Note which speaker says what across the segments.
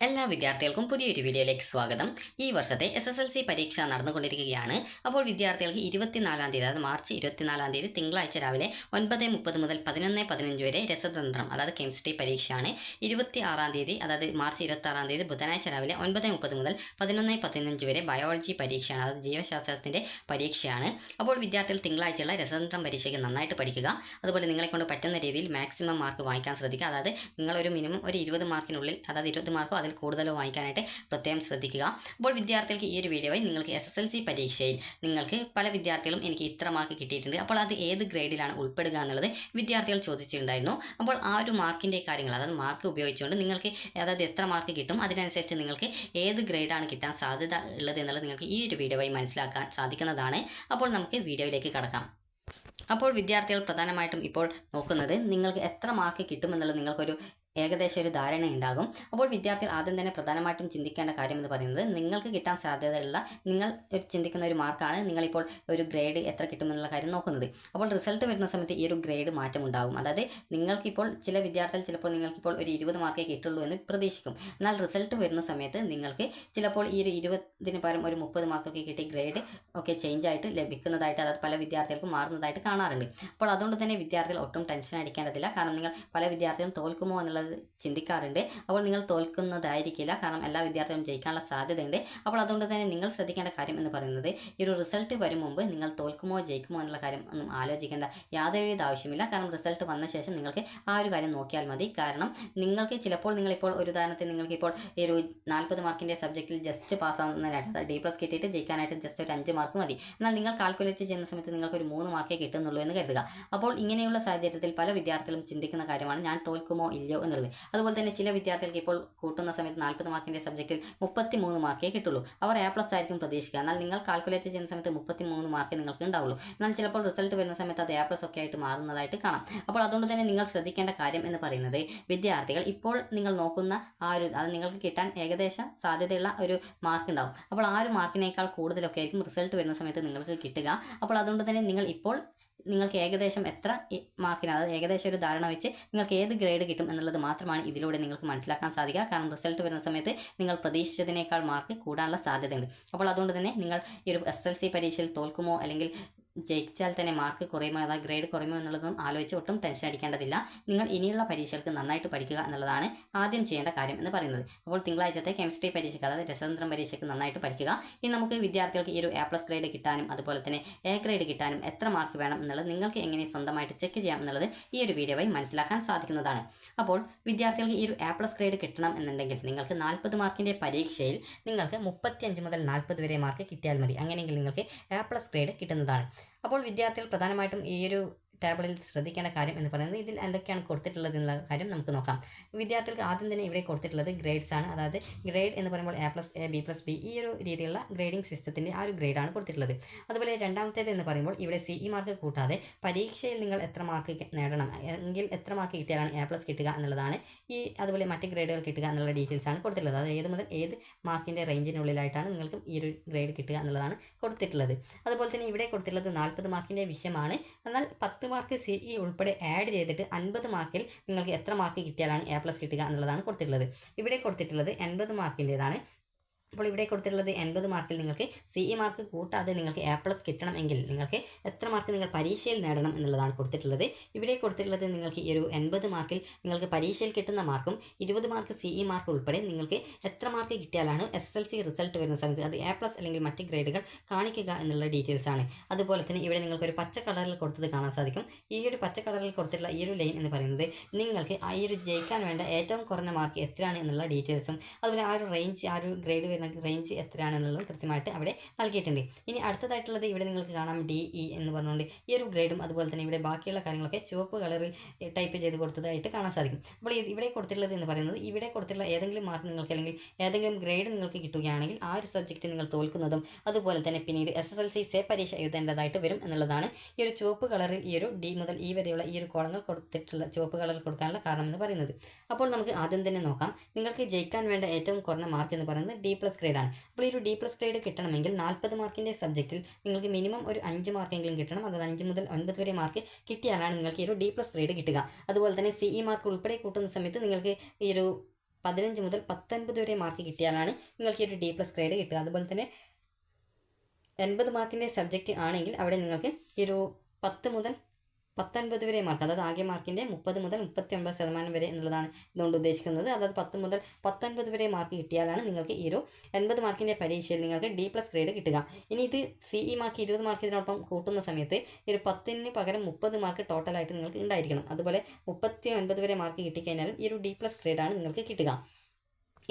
Speaker 1: എല്ലാ വിദ്യാർത്ഥികൾക്കും പുതിയൊരു വീഡിയോയിലേക്ക് സ്വാഗതം. ഈ വർഷത്തെ SSLC പരീക്ഷ നടന്നുകൊണ്ടിരിക്കുകയാണ്. അപ്പോൾ വിദ്യാർത്ഥികൾക്ക് 24-ാം തീയതി, അതായത് മാർച്ച് 24-ാം തീയതി തിങ്കളാഴ്ച രാവിലെ 9:30 മുതൽ 11:15 വരെ രസതന്ത്രം, അതായത് കെമിസ്ട്രി പരീക്ഷയാണ്. 26-ാം തീയതി, അതായത് മാർച്ച് 26-ാം തീയതി ബുധനാഴ്ച രാവിലെ 9:30 മുതൽ 11:15 വരെ ബയോളജി പരീക്ഷയാണ്, അതായത് ജീവശാസ്ത്രത്തിൻ്റെ പരീക്ഷയാണ്. അപ്പോൾ വിദ്യാർത്ഥികൾ തിങ്കളാഴ്ചയുള്ള രസതന്ത്രം പരീക്ഷയ്ക്ക് നന്നായിട്ട് പഠിക്കുക. അതുപോലെ നിങ്ങളെക്കൊണ്ട് പറ്റുന്ന രീതിയിൽ മാക്സിമം മാർക്ക് വാങ്ങിക്കാൻ ശ്രദ്ധിക്കുക. അതായത് നിങ്ങളൊരു മിനിമം ഒരു 20 മാർക്കിനുള്ളിൽ, അതായത് 20 മാർക്കോ അതിൽ കൂടുതലോ വാങ്ങിക്കാനായിട്ട് പ്രത്യേകം ശ്രദ്ധിക്കുക. അപ്പോൾ വിദ്യാർത്ഥികൾക്ക് ഈ ഒരു വീഡിയോയിൽ നിങ്ങൾക്ക് SSLC പരീക്ഷയിൽ നിങ്ങൾക്ക് പല വിദ്യാർത്ഥികളും എനിക്ക് ഇത്ര മാർക്ക് കിട്ടിയിട്ടുണ്ട്, അപ്പോൾ അത് ഏത് ഗ്രേഡിലാണ് ഉൾപ്പെടുക എന്നുള്ളത് വിദ്യാർത്ഥികൾ ചോദിച്ചിട്ടുണ്ടായിരുന്നു. അപ്പോൾ ആ ഒരു മാർക്കിൻ്റെ കാര്യങ്ങൾ, അതായത് മാർക്ക് ഉപയോഗിച്ചുകൊണ്ട് നിങ്ങൾക്ക് അതായത് എത്ര മാർക്ക് കിട്ടും, അതിനനുസരിച്ച് നിങ്ങൾക്ക് ഏത് ഗ്രേഡാണ് കിട്ടാൻ സാധ്യത ഉള്ളത് എന്നുള്ളത് നിങ്ങൾക്ക് ഈ ഒരു വീഡിയോയിൽ മനസ്സിലാക്കാൻ സാധിക്കുന്നതാണ്. അപ്പോൾ നമുക്ക് വീഡിയോയിലേക്ക് കടക്കാം. അപ്പോൾ വിദ്യാർത്ഥികൾ പ്രധാനമായിട്ടും ഇപ്പോൾ നോക്കുന്നത് നിങ്ങൾക്ക് എത്ര മാർക്ക് കിട്ടുമെന്നുള്ളത് നിങ്ങൾക്കൊരു ഏകദേശം ഒരു ധാരണ ഉണ്ടാകും. അപ്പോൾ വിദ്യാർത്ഥികൾ ആദ്യം തന്നെ പ്രധാനമായിട്ടും ചിന്തിക്കേണ്ട കാര്യം എന്ന് പറയുന്നത്, നിങ്ങൾക്ക് കിട്ടാൻ സാധ്യതയുള്ള നിങ്ങൾ ചിന്തിക്കുന്ന ഒരു മാർക്കാണ് നിങ്ങളിപ്പോൾ ഒരു ഗ്രേഡ് എത്ര കിട്ടുമെന്നുള്ള കാര്യം നോക്കുന്നത്. അപ്പോൾ റിസൾട്ട് വരുന്ന സമയത്ത് ഈ ഒരു ഗ്രേഡ് മാറ്റം ഉണ്ടാകും. അതായത് നിങ്ങൾക്കിപ്പോൾ ചില വിദ്യാർത്ഥികൾ ചിലപ്പോൾ നിങ്ങൾക്കിപ്പോൾ ഒരു 20 മാർക്കേ കിട്ടുള്ളൂ എന്ന് പ്രതീക്ഷിക്കും. എന്നാൽ റിസൾട്ട് വരുന്ന സമയത്ത് നിങ്ങൾക്ക് ചിലപ്പോൾ ഈ ഒരു 20-ന് പകരം ഒരു 30 മാർക്കൊക്കെ കിട്ടി ഗ്രേഡ് ഒക്കെ ചേഞ്ച് ആയിട്ട് ലഭിക്കുന്നതായിട്ട്, അതായത് പല വിദ്യാർത്ഥികൾക്കും മാറുന്നതായിട്ട് കാണാറുണ്ട്. അപ്പോൾ അതുകൊണ്ട് തന്നെ വിദ്യാർത്ഥികൾ ഒട്ടും ടെൻഷൻ അടിക്കേണ്ടതില്ല. കാരണം നിങ്ങൾ പല വിദ്യാർത്ഥികളും തോൽക്കുമോ എന്നുള്ള ചിന്തിക്കാറുണ്ട്. അപ്പോൾ നിങ്ങൾ തോൽക്കുന്നതായിരിക്കില്ല, കാരണം എല്ലാ വിദ്യാർത്ഥികളും ജയിക്കാനുള്ള സാധ്യതയുണ്ട്. അപ്പോൾ അതുകൊണ്ട് തന്നെ നിങ്ങൾ ശ്രദ്ധിക്കേണ്ട കാര്യം എന്ന് പറയുന്നത്, ഈ ഒരു റിസൾട്ട് വരും മുമ്പ് നിങ്ങൾ തോൽക്കുമോ ജയിക്കുമോ എന്നുള്ള കാര്യം ഒന്നും ആലോചിക്കേണ്ട യാതൊരു ആവശ്യമില്ല. കാരണം റിസൾട്ട് വന്ന ശേഷം നിങ്ങൾക്ക് ആ ഒരു കാര്യം നോക്കിയാൽ മതി. കാരണം നിങ്ങൾക്ക് ചിലപ്പോൾ നിങ്ങളിപ്പോൾ ഒരു ഉദാഹരണത്തിന് നിങ്ങൾക്കിപ്പോൾ ഈ ഒരു 40 മാർക്കിൻ്റെ സബ്ജക്റ്റിൽ ജസ്റ്റ് പാസ്സാവുന്നതിനായിട്ട്, D+ കിട്ടിയിട്ട് ജയിക്കാനായിട്ട് ജസ്റ്റ് ഒരു 5 മാർക്ക് മതി. എന്നാൽ നിങ്ങൾ കാൽക്കുലേറ്റ് ചെയ്യുന്ന സമയത്ത് നിങ്ങൾക്ക് ഒരു 3 മാർക്കേ കിട്ടുന്നുള്ളൂ എന്ന് കരുതുക. അപ്പോൾ ഇങ്ങനെയുള്ള സാഹചര്യത്തിൽ പല വിദ്യാർത്ഥികളും ചിന്തിക്കുന്ന കാര്യമാണ്, ഞാൻ തോൽക്കുമോ ഇല്ലയോ എന്നുള്ളത്. അതുപോലെ തന്നെ ചില വിദ്യാർത്ഥികൾക്ക് ഇപ്പോൾ കൂട്ടുന്ന സമയത്ത് 40 മാർക്കിൻ്റെ സബ്ജക്റ്റിൽ 33 മാർക്കേ കിട്ടുള്ളൂ. അവർ A+ ആയിരിക്കും പ്രതീക്ഷിക്കുക. എന്നാൽ നിങ്ങൾ കാൽക്കുലേറ്റ് ചെയ്യുന്ന സമയത്ത് 33 മാർക്കേ നിങ്ങൾക്ക് ഉണ്ടാവുള്ളൂ. എന്നാൽ ചിലപ്പോൾ റിസൾട്ട് വരുന്ന സമയത്ത് അത് A+ ഒക്കെ ആയിട്ട് മാറുന്നതായിട്ട് കാണാം. അപ്പോൾ അതുകൊണ്ട് തന്നെ നിങ്ങൾ ശ്രദ്ധിക്കേണ്ട കാര്യം എന്ന് പറയുന്നത്, വിദ്യാർത്ഥികൾ ഇപ്പോൾ നിങ്ങൾ നോക്കുന്ന ആ ഒരു, അത് നിങ്ങൾക്ക് കിട്ടാൻ ഏകദേശം സാധ്യതയുള്ള ഒരു മാർക്ക് ഉണ്ടാവും. അപ്പോൾ ആ ഒരു മാർക്കിനേക്കാൾ കൂടുതലൊക്കെ ആയിരിക്കും റിസൾട്ട് വരുന്ന സമയത്ത് നിങ്ങൾക്ക് കിട്ടുക. അപ്പോൾ അതുകൊണ്ട് തന്നെ നിങ്ങൾ ഇപ്പോൾ നിങ്ങൾക്ക് ഏകദേശം എത്ര മാർക്കിന്, അതായത് ഏകദേശം ഒരു ധാരണ വെച്ച് നിങ്ങൾക്ക് ഏത് ഗ്രേഡ് കിട്ടും എന്നുള്ളത് മാത്രമാണ് ഇതിലൂടെ നിങ്ങൾക്ക് മനസ്സിലാക്കാൻ സാധിക്കുക. കാരണം റിസൾട്ട് വരുന്ന സമയത്ത് നിങ്ങൾ പ്രതീക്ഷിച്ചതിനേക്കാൾ മാർക്ക് കൂടാനുള്ള സാധ്യതയുണ്ട്. അപ്പോൾ അതുകൊണ്ട് തന്നെ നിങ്ങൾ ഈ ഒരു SSLC പരീക്ഷയിൽ തോൽക്കുമോ അല്ലെങ്കിൽ ജയിച്ചാൽ തന്നെ മാർക്ക് കുറയുമോ, അതായത് ഗ്രേഡ് കുറയുമോ എന്നുള്ളതും ആലോചിച്ച് ഒട്ടും ടെൻഷൻ അടിക്കേണ്ടതില്ല. നിങ്ങൾ ഇനിയുള്ള പരീക്ഷകൾക്ക് നന്നായിട്ട് പഠിക്കുക എന്നുള്ളതാണ് ആദ്യം ചെയ്യേണ്ട കാര്യം എന്ന് പറയുന്നത്. അപ്പോൾ തിങ്കളാഴ്ചത്തെ കെമിസ്ട്രി പരീക്ഷയ്ക്ക്, അതായത് രസതന്ത്രം പരീക്ഷയ്ക്ക് നന്നായിട്ട് പഠിക്കുക. ഇനി നമുക്ക് വിദ്യാർത്ഥികൾക്ക് ഈ ഒരു A+ ഗ്രേഡ് കിട്ടാനും അതുപോലെ തന്നെ A ഗ്രേഡ് കിട്ടാനും എത്ര മാർക്ക് വേണം എന്നുള്ളത് നിങ്ങൾക്ക് എങ്ങനെ സ്വന്തമായിട്ട് ചെക്ക് ചെയ്യാം എന്നുള്ളത് ഈ ഒരു വീഡിയോ വഴി മനസ്സിലാക്കാൻ സാധിക്കുന്നതാണ്. അപ്പോൾ വിദ്യാർത്ഥികൾക്ക് ഈ ഒരു A+ ഗ്രേഡ് കിട്ടണം എന്നുണ്ടെങ്കിൽ നിങ്ങൾക്ക് 40 മാർക്കിൻ്റെ പരീക്ഷയിൽ നിങ്ങൾക്ക് 35 മുതൽ 40 വരെ മാർക്ക് കിട്ടിയാൽ മതി. അങ്ങനെയെങ്കിൽ നിങ്ങൾക്ക് A+ ഗ്രേഡ് കിട്ടുന്നതാണ്. അപ്പോൾ വിദ്യാർത്ഥികൾ പ്രധാനമായിട്ടും ഈ ഒരു ടേബിളിൽ ശ്രദ്ധിക്കേണ്ട കാര്യം എന്ന് പറയുന്നത്, ഇതിൽ എന്തൊക്കെയാണ് കൊടുത്തിട്ടുള്ളത് എന്നുള്ള കാര്യം നമുക്ക് നോക്കാം. വിദ്യാർത്ഥികൾക്ക് ആദ്യം തന്നെ ഇവിടെ കൊടുത്തിട്ടുള്ളത് ഗ്രേഡ്സ് ആണ്. അതായത് ഗ്രേഡ് എന്ന് പറയുമ്പോൾ A+A, B+B ഈ ഒരു രീതിയിലുള്ള ഗ്രേഡിംഗ് സിസ്റ്റത്തിൻ്റെ ആ ഒരു ഗ്രേഡാണ് കൊടുത്തിട്ടുള്ളത്. അതുപോലെ രണ്ടാമത്തേത് എന്ന് പറയുമ്പോൾ ഇവിടെ CE മാർക്ക് കൂട്ടാതെ പരീക്ഷയിൽ നിങ്ങൾ എത്ര മാർക്ക് നേടണം, എങ്കിൽ എത്ര മാർക്ക് കിട്ടിയാലാണ് A+ കിട്ടുക എന്നുള്ളതാണ്. അതുപോലെ മറ്റ് ഗ്രേഡുകൾ കിട്ടുക എന്നുള്ള ഡീറ്റെയിൽസ് ആണ് കൊടുത്തിട്ടുള്ളത്. അത് ഏത് മുതൽ ഏത് മാർക്കിൻ്റെ റേഞ്ചിനുള്ളിലായിട്ടാണ് നിങ്ങൾക്ക് ഈ ഒരു ഗ്രേഡ് കിട്ടുക എന്നുള്ളതാണ് കൊടുത്തിട്ടുള്ളത്. അതുപോലെ തന്നെ ഇവിടെ കൊടുത്തിട്ടുള്ളത് 40 മാർക്കിൻ്റെ വിഷയമാണ്. എന്നാൽ 10 മാർക്ക് CE ഉൾപ്പെടെ ആഡ് ചെയ്തിട്ട് 50 മാർക്കിൽ നിങ്ങൾക്ക് എത്ര മാർക്ക് കിട്ടിയാലാണ് A+ കിട്ടുക എന്നുള്ളതാണ് കൊടുത്തിട്ടുള്ളത്. ഇവിടെ കൊടുത്തിട്ടുള്ളത് 80 മാർക്കിൻ്റെതാണ്. അപ്പോൾ ഇവിടെ കൊടുത്തിട്ടുള്ളത് 80 മാർക്കിൽ നിങ്ങൾക്ക് CE മാർക്ക് കൂട്ടാതെ നിങ്ങൾക്ക് A+ കിട്ടണമെങ്കിൽ നിങ്ങൾക്ക് എത്ര മാർക്ക് നിങ്ങൾ പരീക്ഷയിൽ നേടണം എന്നുള്ളതാണ് കൊടുത്തിട്ടുള്ളത്. ഇവിടെ കൊടുത്തിട്ടുള്ളത് നിങ്ങൾക്ക് ഈ ഒരു 80 മാർക്കിൽ നിങ്ങൾക്ക് പരീക്ഷയിൽ കിട്ടുന്ന മാർക്കും 20 മാർക്ക് CE മാർക്ക് ഉൾപ്പെടെ നിങ്ങൾക്ക് എത്ര മാർക്ക് കിട്ടിയാലാണ് SSLC റിസൾട്ട് വരുന്ന സമയത്ത് അത് A+ അല്ലെങ്കിൽ മറ്റ് ഗ്രേഡുകൾ കാണിക്കുക എന്നുള്ള ഡീറ്റെയിൽസ് ആണ്. അതുപോലെ തന്നെ ഇവിടെ നിങ്ങൾക്കൊരു പച്ച കളറിൽ കൊടുത്തത് കാണാൻ സാധിക്കും. ഈ ഒരു പച്ച കളറിൽ കൊടുത്തിട്ടുള്ള ഈ ഒരു ലൈൻ എന്ന് പറയുന്നത് നിങ്ങൾക്ക് ആ ഒരു ജയിക്കാൻ വേണ്ട ഏറ്റവും കുറഞ്ഞ മാർക്ക് എത്രയാണ് എന്നുള്ള ഡീറ്റെയിൽസും അതുപോലെ ആ ഒരു റേഞ്ച്, ആ ഒരു ഗ്രേഡ് റേഞ്ച് എത്രയാണെന്നുള്ളത് കൃത്യമായിട്ട് അവിടെ നൽകിയിട്ടുണ്ട്. ഇനി അടുത്തതായിട്ടുള്ളത് ഇവിടെ നിങ്ങൾക്ക് കാണാം DE എന്ന് പറഞ്ഞുകൊണ്ട് ഈ ഒരു ഗ്രേഡും അതുപോലെ തന്നെ ഇവിടെ ബാക്കിയുള്ള കാര്യങ്ങളൊക്കെ ചുവപ്പ് കളറിൽ ടൈപ്പ് ചെയ്ത് കൊടുത്തതായിട്ട് കാണാൻ സാധിക്കും. അപ്പോൾ ഇവിടെ കൊടുത്തിട്ടുള്ളത് എന്ന് പറയുന്നത്, ഇവിടെ കൊടുത്തിട്ടുള്ള ഏതെങ്കിലും മാർക്ക് നിങ്ങൾക്ക് അല്ലെങ്കിൽ ഏതെങ്കിലും ഗ്രേഡ് നിങ്ങൾക്ക് കിട്ടുകയാണെങ്കിൽ ആ ഒരു സബ്ജക്റ്റ് നിങ്ങൾ തോൽക്കുന്നതും അതുപോലെ തന്നെ പിന്നീട് SSLC പരീക്ഷ എഴുതേണ്ടതായിട്ട് വരും എന്നുള്ളതാണ് ഈ ഒരു ചുവപ്പ് കളറിൽ ഈ ഒരു D മുതൽ E വരെയുള്ള ഈ ഒരു കോളങ്ങൾ കൊടുത്തിട്ടുള്ള ചുവപ്പ് കളറിൽ കൊടുക്കാനുള്ള കാരണം എന്ന് പറയുന്നത്. അപ്പോൾ നമുക്ക് ആദ്യം തന്നെ നോക്കാം. നിങ്ങൾക്ക് ജയിക്കാൻ വേണ്ട ഏറ്റവും കുറഞ്ഞ മാർക്ക് എന്ന് പറയുന്നത് D+ ഗ്രേഡാണ്. അപ്പോൾ ഈ ഒരു D+ ഗ്രേഡ് കിട്ടണമെങ്കിൽ 40 മാർക്കിൻ്റെ സബ്ജക്റ്റിൽ നിങ്ങൾക്ക് മിനിമം ഒരു 5 മാർക്കെങ്കിലും കിട്ടണം. അതായത് 5 മുതൽ 9 വരെ മാർക്ക് കിട്ടിയാലാണ് നിങ്ങൾക്ക് ഈ ഒരു D+ ഗ്രേഡ് കിട്ടുക. അതുപോലെ തന്നെ CE മാർക്ക് ഉൾപ്പെടെ കൂട്ടുന്ന സമയത്ത് നിങ്ങൾക്ക് ഈ ഒരു 15 മുതൽ 19 വരെ മാർക്ക് കിട്ടിയാലാണ് നിങ്ങൾക്ക് ഈ ഒരു D+ ഗ്രേഡ് കിട്ടുക. അതുപോലെ തന്നെ 80 മാർക്കിൻ്റെ സബ്ജക്റ്റ് ആണെങ്കിൽ അവിടെ നിങ്ങൾക്ക് ഈ ഒരു 10 മുതൽ 19 വരെ മാർക്ക്, അതായത് ആകെ മാർക്കിൻ്റെ 30 മുതൽ 39% വരെ എന്നുള്ളതാണ് ഇതുകൊണ്ട് ഉദ്ദേശിക്കുന്നത്. അതായത് 10 മുതൽ 19 വരെ മാർക്ക് കിട്ടിയാലാണ് നിങ്ങൾക്ക് ഈ ഒരു 80 മാർക്കിൻ്റെ പരീക്ഷയിൽ നിങ്ങൾക്ക് D+ ഗ്രേഡ് കിട്ടുക. ഇനി ഇത് CE മാർക്ക് 20 മാർക്ക് ഇതിനൊപ്പം കൂട്ടുന്ന സമയത്ത് ഈ ഒരു 10ന് പകരം 30 മാർക്ക് ടോട്ടലായിട്ട് നിങ്ങൾക്ക് ഉണ്ടായിരിക്കണം. അതുപോലെ 39 വരെ മാർക്ക് കിട്ടിക്കഴിഞ്ഞാലും ഈ ഒരു D+ ഗ്രേഡാണ് നിങ്ങൾക്ക് കിട്ടുക.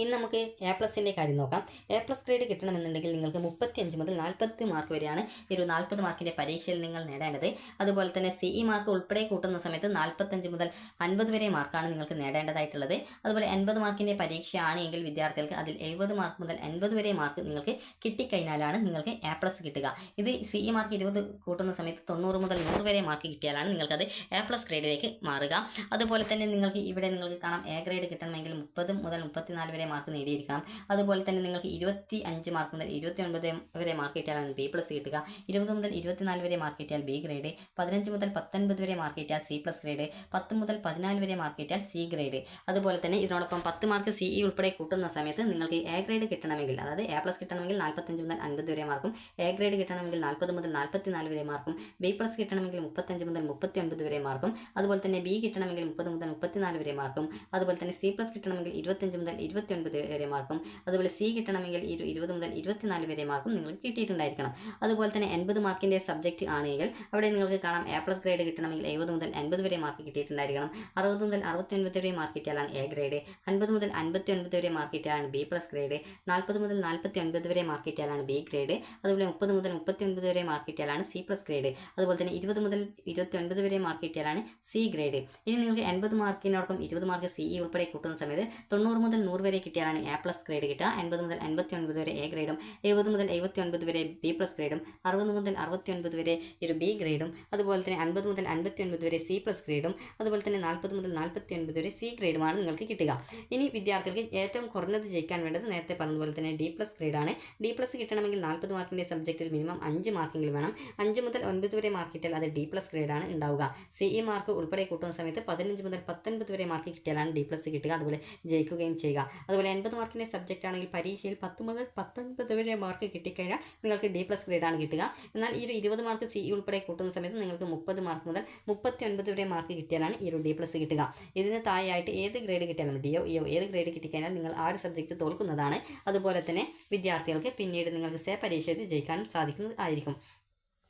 Speaker 1: ഇനി നമുക്ക് A+ൻ്റെ കാര്യം നോക്കാം. A+ ഗ്രേഡ് കിട്ടണമെന്നുണ്ടെങ്കിൽ നിങ്ങൾക്ക് 35 മുതൽ 40 മാർക്ക് വരെയാണ് ഈ ഒരു 40 മാർക്കിൻ്റെ പരീക്ഷയിൽ നിങ്ങൾ നേടേണ്ടത്. അതുപോലെ തന്നെ CE മാർക്ക് ഉൾപ്പെടെ കൂട്ടുന്ന സമയത്ത് 45 മുതൽ 50 വരെ മാർക്കാണ് നിങ്ങൾക്ക് നേടേണ്ടതായിട്ടുള്ളത്. അതുപോലെ 80 മാർക്കിൻ്റെ പരീക്ഷയാണ് എങ്കിൽ വിദ്യാർത്ഥികൾക്ക് അതിൽ 70 മാർക്ക് മുതൽ 80 വരെ മാർക്ക് നിങ്ങൾക്ക് കിട്ടിക്കഴിഞ്ഞാലാണ് നിങ്ങൾക്ക് A+ കിട്ടുക. ഇത് CE മാർക്ക് 20 കൂട്ടുന്ന സമയത്ത് 90 മുതൽ 100 വരെ മാർക്ക് കിട്ടിയാലാണ് നിങ്ങൾക്കത് A+ ഗ്രേഡിലേക്ക് മാറുക. അതുപോലെ തന്നെ നിങ്ങൾക്ക് ഇവിടെ നിങ്ങൾക്ക് കാണാം A ഗ്രേഡ് കിട്ടണമെങ്കിൽ 30 മുതൽ 34 വരെ മാർക്ക് നേടിയിരിക്കണം. അതുപോലെ തന്നെ നിങ്ങൾക്ക് 25 മാർക്ക് മുതൽ 29 വരെ മാർക്ക് കിട്ടിയാലാണ് B+ കിട്ടുക. 20 മുതൽ 24 വരെ മാർക്ക് കിട്ടിയാൽ B ഗ്രേഡ്, 15 മുതൽ 19 വരെ മാർക്ക് കിട്ടിയാൽ C+ ഗ്രേഡ്, 10 മുതൽ 14 വരെ മാർക്ക് കിട്ടിയാൽ C ഗ്രേഡ്. അതുപോലെ തന്നെ ഇതിനോടൊപ്പം 10 മാർക്ക് CE ഉൾപ്പെടെ കൂട്ടുന്ന സമയത്ത് നിങ്ങൾക്ക് A ഗ്രേഡ് കിട്ടണമെങ്കിൽ, അതായത് A+ കിട്ടണമെങ്കിൽ 45 മുതൽ 50 വരെ മാർക്കും, A ഗ്രേഡ് കിട്ടണമെങ്കിൽ 40 മുതൽ 44 വരെ മാർക്കും, B+ കിട്ടണമെങ്കിൽ 35 മുതൽ 39 വരെ മാർക്കും, അതുപോലെ തന്നെ B കിട്ടണമെങ്കിൽ 30 മുതൽ 34 വരെ മാർക്കും, അതുപോലെ തന്നെ C+ കിട്ടണമെങ്കിൽ 25 മുതൽ 29 വരെ മാർക്കും, അതുപോലെ C കിട്ടണമെങ്കിൽ 20 മുതൽ 24 വരെ മാർക്കും നിങ്ങൾക്ക് കിട്ടിയിട്ടുണ്ടായിരിക്കണം. അതുപോലെ തന്നെ 80 മാർക്കിൻ്റെ സബ്ജക്റ്റ് ആണെങ്കിൽ അവിടെ നിങ്ങൾക്ക് കാണാം A+ ഗ്രേഡ് കിട്ടണമെങ്കിൽ 70 മുതൽ 80 വരെ മാർക്ക് കിട്ടിയിട്ടുണ്ടായിരിക്കണം. 60 മുതൽ 69 വരെ മാർക്ക് കിട്ടിയാലാണ് A ഗ്രേഡ്, 50 മുതൽ 59 വരെ മാർക്ക് കിട്ടിയാലാണ് B+ ഗ്രേഡ്, 40 മുതൽ 49 വരെ മാർക്ക് കിട്ടിയാലാണ് B ഗ്രേഡ്, അതുപോലെ 30 മുതൽ 39 വരെ മാർക്ക് കിട്ടിയാലാണ് C+ ഗ്രേഡ്, അതുപോലെ തന്നെ 20 മുതൽ 29 വരെ മാർക്ക് കിട്ടിയാലാണ് C ഗ്രേഡ്. ഇനി നിങ്ങൾക്ക് 80 മാർക്കിനോടൊപ്പം 20 മാർക്ക് CE ഉൾപ്പെടെ കൂട്ടുന്ന സമയത്ത് 90 മുതൽ 100 വരെ കിട്ടിയാലാണ് A+ ഗ്രേഡ് കിട്ടുക. 80 മുതൽ 59 വരെ A ഗ്രേഡും, 70 മുതൽ 79 വരെ B+ ഗ്രേഡും, 60 മുതൽ 69 വരെ ഒരു B ഗ്രേഡും, അതുപോലെ തന്നെ 50 മുതൽ 59 വരെ C+ ഗ്രേഡും, അതുപോലെ തന്നെ 40 മുതൽ 49 വരെ C ഗ്രേഡുമാണ് നിങ്ങൾക്ക് കിട്ടുക. ഇനി വിദ്യാർത്ഥികൾക്ക് ഏറ്റവും കുറഞ്ഞത് ജയിക്കാൻ വേണ്ടത് നേരത്തെ പറഞ്ഞതുപോലെ തന്നെ D+ ഗ്രേഡാണ്. D+ കിട്ടണമെങ്കിൽ 40 മാർക്കിൻ്റെ സബ്ജക്റ്റിൽ മിനിമം 5 മാർക്കെങ്കിലും വേണം. 5 മുതൽ 9 വരെ മാർക്ക് കിട്ടിയാൽ അത് D+ ഗ്രേഡാണ് ഉണ്ടാവുക. CE മാർക്ക് ഉൾപ്പെടെ കൂട്ടുന്ന സമയത്ത് 15 മുതൽ 19 വരെ മാർക്ക് കിട്ടിയാലാണ് D+ കിട്ടുക, അതുപോലെ ജയിക്കുകയും ചെയ്യുക. അതുപോലെ 80 മാർക്കിൻ്റെ സബ്ജക്റ്റ് ആണെങ്കിൽ പരീക്ഷയിൽ 10 മുതൽ 19 വരെ മാർക്ക് കിട്ടിക്കഴിഞ്ഞാൽ നിങ്ങൾക്ക് D+ ഗ്രേഡാണ് കിട്ടുക. എന്നാൽ ഈ ഒരു 20 മാർക്ക് CE ഉൾപ്പെടെ കൂട്ടുന്ന സമയത്ത് നിങ്ങൾക്ക് 30 മാർക്ക് മുതൽ 39 വരെ മാർക്ക് കിട്ടിയാലാണ് ഈ ഒരു D+ കിട്ടുക. ഇതിന് താഴെയായിട്ട് ഏത് ഗ്രേഡ് കിട്ടിയാലും DO EO ഏത് ഗ്രേഡ് കിട്ടിക്കഴിഞ്ഞാൽ നിങ്ങൾ ആ ഒരു സബ്ജക്റ്റ് തോൽക്കുന്നതാണ്. അതുപോലെ തന്നെ വിദ്യാർത്ഥികൾക്ക് പിന്നീട് നിങ്ങൾക്ക് പരീക്ഷ എഴുതി ജയിക്കാനും സാധിക്കുന്നതായിരിക്കും.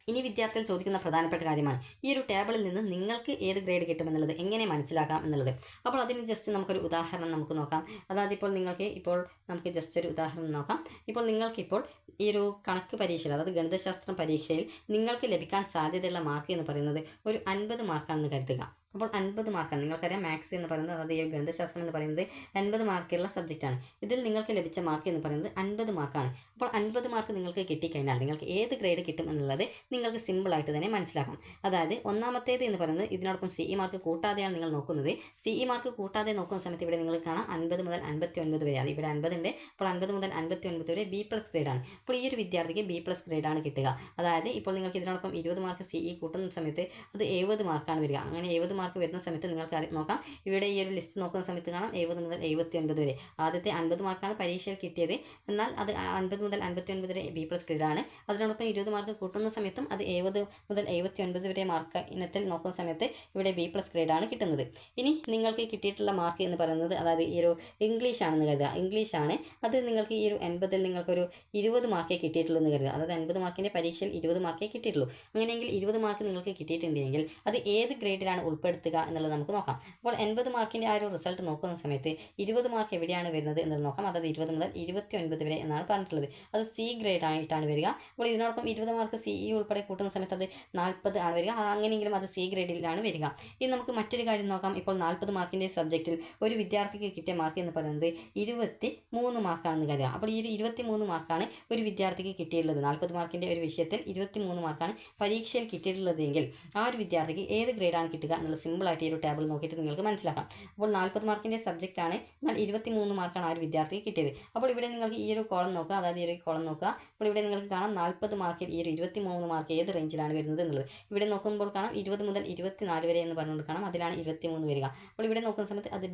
Speaker 1: ഇനി വിദ്യാർത്ഥികൾ ചോദിക്കുന്ന പ്രധാനപ്പെട്ട കാര്യമാണ് ഈ ഒരു ടേബിളിൽ നിന്ന് നിങ്ങൾക്ക് ഏത് ഗ്രേഡ് കിട്ടുമെന്നുള്ളത് എങ്ങനെ മനസ്സിലാക്കാം എന്നുള്ളത്. അപ്പോൾ അതിന് ജസ്റ്റ് നമുക്കൊരു ഉദാഹരണം നമുക്ക് നോക്കാം. അതായത് ഇപ്പോൾ നമുക്ക് ജസ്റ്റ് ഒരു ഉദാഹരണം നോക്കാം. ഇപ്പോൾ നിങ്ങൾക്കിപ്പോൾ ഈ ഒരു കണക്ക് പരീക്ഷയിൽ, അതായത് ഗണിതശാസ്ത്രം പരീക്ഷയിൽ നിങ്ങൾക്ക് ലഭിക്കാൻ സാധ്യതയുള്ള മാർക്ക് എന്ന് പറയുന്നത് ഒരു 50 മാർക്കാണെന്ന് കരുതുക. അപ്പോൾ 50 മാർക്കാണ്. നിങ്ങൾക്കറിയാം മാത്സ് എന്ന് പറയുന്നത്, അതായത് ഈ ഗണിതശാസ്ത്രം എന്ന് പറയുന്നത് 50 മാർക്കുള്ള സബ്ജക്റ്റാണ്. ഇതിൽ നിങ്ങൾക്ക് ലഭിച്ച മാർക്ക് എന്ന് പറയുന്നത് 50 മാർക്കാണ്. അപ്പോൾ 50 മാർക്ക് നിങ്ങൾക്ക് കിട്ടിക്കഴിഞ്ഞാൽ നിങ്ങൾക്ക് ഏത് ഗ്രേഡ് കിട്ടും എന്നുള്ളത് നിങ്ങൾക്ക് സിമ്പിളായിട്ട് തന്നെ മനസ്സിലാക്കാം. അതായത് ഒന്നാമത്തേത് എന്ന് പറയുന്നത് ഇതിനോടൊപ്പം CE മാർക്ക് കൂട്ടാതെയാണ് നിങ്ങൾ നോക്കുന്നത്. CE മാർക്ക് കൂട്ടാതെ നോക്കുന്ന സമയത്ത് ഇവിടെ നിങ്ങൾക്ക് കാണാം 50 മുതൽ 59 വരെ, അത് ഇവിടെ 50 ഉണ്ട്. അപ്പോൾ 50 മുതൽ 59 വരെ B+ ഗ്രേഡാണ്. അപ്പോൾ ഈ ഒരു വിദ്യാർത്ഥിക്ക് B+ ഗ്രേഡാണ് കിട്ടുക. അതായത് ഇപ്പോൾ നിങ്ങൾക്ക് ഇതിനോടൊപ്പം 20 മാർക്ക് CE കൂട്ടുന്ന സമയത്ത് അത് 70 മാർക്കാണ് വരിക. അങ്ങനെ 70 മാർക്ക് വരുന്ന സമയത്ത് നിങ്ങൾക്ക് നോക്കാം, ഇവിടെ ഈ ഒരു ലിസ്റ്റ് നോക്കുന്ന സമയത്ത് കാണാം 70 മുതൽ 79 വരെ. ആദ്യത്തെ 50 മാർക്കാണ് പരീക്ഷയിൽ കിട്ടിയത്, എന്നാൽ അത് 50 മുതൽ 59 വരെ B+ ഗ്രേഡാണ്. അതിനോടൊപ്പം 20 മാർക്ക് കൂട്ടുന്ന സമയത്തും അത് 70 മുതൽ 79 വരെ മാർക്ക് ഇനത്തിൽ നോക്കുന്ന സമയത്ത് ഇവിടെ B+ ഗ്രേഡാണ് കിട്ടുന്നത്. ഇനി നിങ്ങൾക്ക് കിട്ടിയിട്ടുള്ള മാർക്ക് എന്ന് പറയുന്നത്, അതായത് ഈ ഒരു ഇംഗ്ലീഷ് ആണെന്ന് കരുതുക. ഇംഗ്ലീഷാണ് അത് നിങ്ങൾക്ക് ഈ ഒരു 80-ൽ നിങ്ങൾക്കൊരു 20 മാർക്കേ കിട്ടിയിട്ടുള്ളൂ എന്ന് കരുതുക. അതായത് 50 മാർക്കിൻ്റെ പരീക്ഷയിൽ 20 മാർക്കേ കിട്ടിയിട്ടുള്ളൂ. അങ്ങനെയെങ്കിൽ 20 മാർക്ക് നിങ്ങൾക്ക് കിട്ടിയിട്ടുണ്ടെങ്കിൽ അത് ഏത് ഗ്രേഡിലാണ് ഉൾപ്പെടുത്തുക എന്നുള്ളത് നമുക്ക് നോക്കാം. അപ്പോൾ 80 മാർക്കിൻ്റെ ആ ഒരു റിസൾട്ട് നോക്കുന്ന സമയത്ത് 20 മാർക്ക് എവിടെയാണ് വരുന്നത് എന്നത് നോക്കാം. അതായത് 20 മുതൽ 29 വരെ എന്നാണ് പറഞ്ഞിട്ടുള്ളത്. അത് C ഗ്രേഡ് ആയിട്ടാണ് വരിക. അപ്പോൾ ഇതിനോടൊപ്പം 20 മാർക്ക് CE ഉൾപ്പെടെ കൂട്ടുന്ന സമയത്ത് അത് 40 ആണ് വരിക. അങ്ങനെയെങ്കിലും അത് C ഗ്രേഡിലാണ് വരിക. ഇനി നമുക്ക് മറ്റൊരു കാര്യം നോക്കാം. ഇപ്പോൾ 40 മാർക്കിൻ്റെ സബ്ജക്റ്റിൽ ഒരു വിദ്യാർത്ഥിക്ക് കിട്ടിയ മാർക്ക് എന്ന് പറയുന്നത് 23 മാർക്കാണെന്ന് കരുതുക. അപ്പോൾ ഈ 23 മാർക്കാണ് ഒരു വിദ്യാർത്ഥിക്ക് കിട്ടിയിട്ടുള്ളത്. 40 മാർക്കിൻ്റെ ഒരു വിഷയത്തിൽ 23 മാർക്കാണ് പരീക്ഷയിൽ കിട്ടിയിട്ടുള്ളതെങ്കിൽ ആ ഒരു വിദ്യാർത്ഥിക്ക് ഏത് ഗ്രേഡാണ് കിട്ടുക എന്നുള്ളത് സിമ്പിളായിട്ട് ഈ ഒരു ടേബിൾ നോക്കിയിട്ട് നിങ്ങൾക്ക് മനസ്സിലാക്കാം. അപ്പോൾ 40 മാർക്കിൻ്റെ സബ്ജക്റ്റ് ആണ്, എന്നാൽ 23 മാർക്കാണ് ആ ഒരു വിദ്യാർത്ഥിക്ക് കിട്ടിയത്. അപ്പോൾ ഇവിടെ നിങ്ങൾക്ക് ഈ ഒരു കോളം നോക്കുക, അതായത് ഈ ഒരു കോളം നോക്കുക. അപ്പോൾ ഇവിടെ നിങ്ങൾക്ക് കാണാം 40 മാർക്കിൽ ഈ ഒരു 23 മാർക്ക് ഏത് റേഞ്ചിലാണ് വരുന്നത് എന്നുള്ളത്. ഇവിടെ നോക്കുമ്പോൾ കാണാം 20 മുതൽ 24 വരെ എന്ന് പറഞ്ഞുകൊണ്ട് കാണാം, അതിലാണ് 23 വരിക. അപ്പോൾ ഇവിടെ നോക്കുന്ന സമയത്ത് അത്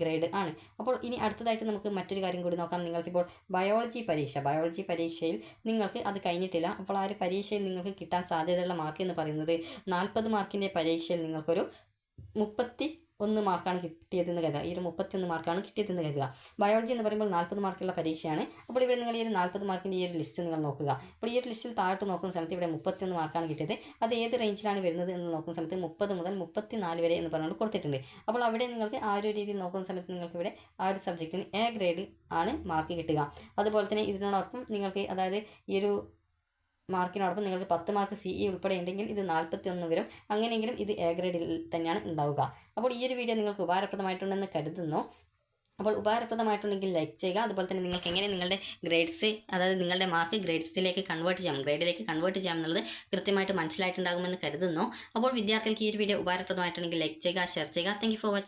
Speaker 1: ഗ്രേഡ് ആണ്. അപ്പോൾ ഇനി അടുത്തതായിട്ട് നമുക്ക് മറ്റൊരു കാര്യം കൂടി നോക്കാം. നിങ്ങൾക്കിപ്പോൾ ബയോളജി പരീക്ഷയിൽ നിങ്ങൾക്ക് അത് കഴിഞ്ഞിട്ടില്ല. അപ്പോൾ ആ ഒരു പരീക്ഷയിൽ നിങ്ങൾക്ക് കിട്ടാൻ സാധ്യതയുള്ള മാർക്ക് എന്ന് പറയുന്നത് 40 മാർക്കിൻ്റെ പരീക്ഷയിൽ നിങ്ങൾക്കൊരു 31 മാർക്കാണ് കിട്ടിയതെന്ന് കരുതുക. ഈ ഒരു 31 മാർക്കാണ് കിട്ടിയതെന്ന് കരുതുക. ബയോളജി എന്ന് പറയുമ്പോൾ 40 മാർക്കുള്ള പരീക്ഷയാണ്. അപ്പോൾ ഇവിടെ നിങ്ങൾ ഈ ഒരു 40 മാർക്കിൻ്റെ ഈ ഒരു ലിസ്റ്റ് നിങ്ങൾ നോക്കുക. അപ്പോൾ ഈ ഒരു ലിസ്റ്റിൽ താഴോട്ട് നോക്കുന്ന സമയത്ത് ഇവിടെ 31 മാർക്കാണ് കിട്ടിയത്. അത് ഏത് റേഞ്ചിലാണ് വരുന്നത് എന്ന് നോക്കുന്ന സമയത്ത് 30 മുതൽ 34 വരെ എന്ന് പറഞ്ഞുകൊണ്ട് കൊടുത്തിട്ടുണ്ട്. അപ്പോൾ അവിടെ നിങ്ങൾക്ക് ആ ഒരു രീതിയിൽ നോക്കുന്ന സമയത്ത് നിങ്ങൾക്ക് ഇവിടെ ആ ഒരു സബ്ജക്റ്റിന് എ ഗ്രേഡ് ആണ് മാർക്ക് കിട്ടുക. അതുപോലെ തന്നെ ഇതിനോടൊപ്പം നിങ്ങൾക്ക് അതായത് ഈ ഒരു മാർക്കിനോടൊപ്പം നിങ്ങൾക്ക് 10 മാർക്ക് CE ഉൾപ്പെടെ ഉണ്ടെങ്കിൽ ഇത് 41 വരും. അങ്ങനെയെങ്കിലും ഇത് എ ഗ്രേഡിൽ തന്നെയാണ് ഉണ്ടാവുക. അപ്പോൾ ഈ ഒരു വീഡിയോ നിങ്ങൾക്ക് ഉപകാരപ്രദമായിട്ടുണ്ടെന്ന് കരുതുന്നു. അപ്പോൾ ഉപകാരപ്രദമായിട്ടുണ്ടെങ്കിൽ ലൈക്ക് ചെയ്യുക. അതുപോലെ തന്നെ നിങ്ങൾക്ക് എങ്ങനെ നിങ്ങളുടെ ഗ്രേഡ്സ് അതായത് നിങ്ങളുടെ മാർക്ക് ഗ്രേഡിലേക്ക് കൺവേർട്ട് ചെയ്യാം എന്നുള്ളത് കൃത്യമായിട്ട് മനസ്സിലായിട്ടുണ്ടാകുമെന്ന് കരുതുന്നു. അപ്പോൾ വിദ്യാർത്ഥികൾക്ക് ഈ ഒരു വീഡിയോ ഉപകാരപ്രദമായിട്ടുണ്ടെങ്കിൽ ലൈക്ക് ചെയ്യുക, ഷെയർ ചെയ്യുക. Thank you for watching.